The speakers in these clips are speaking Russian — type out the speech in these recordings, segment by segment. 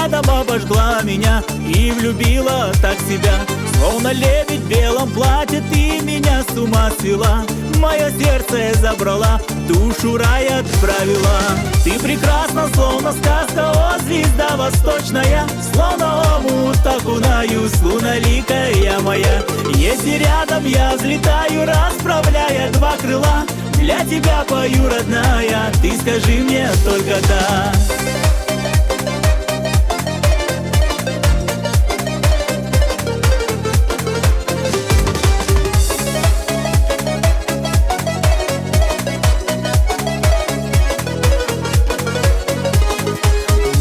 взглядом обожгла меня и влюбила так себя. Словно лебедь в белом платье ты меня с ума свела. Мое сердце забрала, душу рай отправила. Ты прекрасна, словно сказка, о, звезда восточная. Словно омут окунаюсь, луналикая моя. Если рядом я взлетаю, расправляя два крыла, для тебя пою, родная, ты скажи мне только да.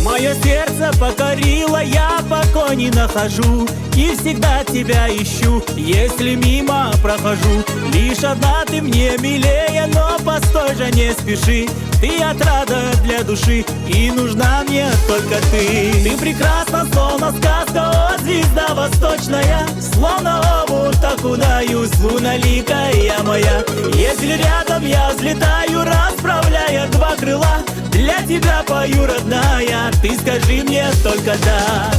Мое сердце покорило, я покой не нахожу и всегда тебя ищу, если мимо прохожу. Лишь одна ты мне милее, но постой же, не спеши. Ты отрада для души, и нужна мне только ты. Ты прекрасна, словно сказка, о, звезда восточная. Словно омут окунаюсь, луналикая моя. Если рядом я взлетаю, расправляя два крыла, для тебя пою, родная, ты скажи мне только да.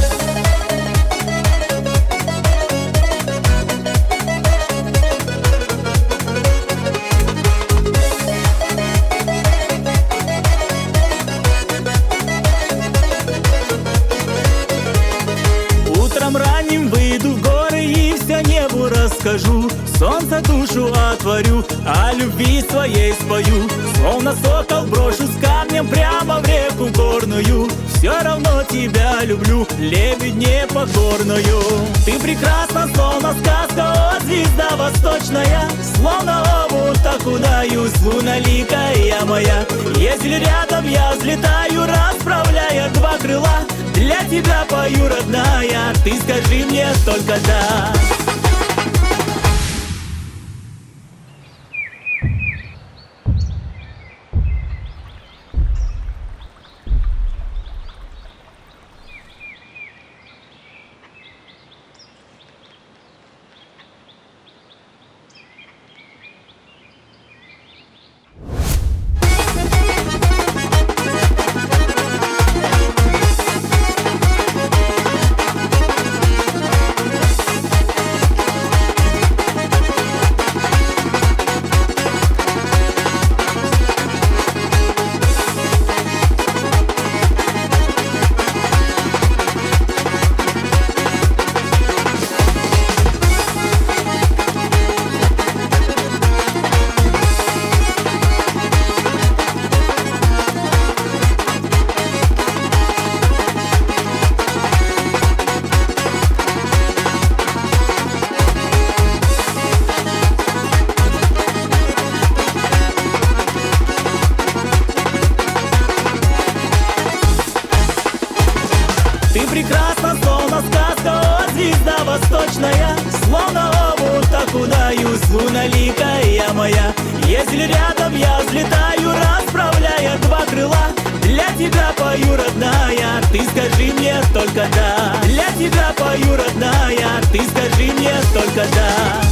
Утром ранним выйду в горы и все небу расскажу. Солнце душу отворю, о любви своей спою. Словно сокол брошу с камнем прямо в реку горную. Все равно тебя люблю, лебедь непокорную. Ты прекрасна, словно сказка, о, звезда восточная. Словно омут окунаюсь, луналикая моя. Если рядом я взлетаю, расправляя два крыла, для тебя пою, родная, ты скажи мне только да. Ты прекрасна, словно сказка, о, звезда восточная. Словно омут окунаюсь, луналикая моя. Если рядом я взлетаю, расправляя два крыла, для тебя пою, родная, ты скажи мне только да. Для тебя пою, родная, ты скажи мне только да.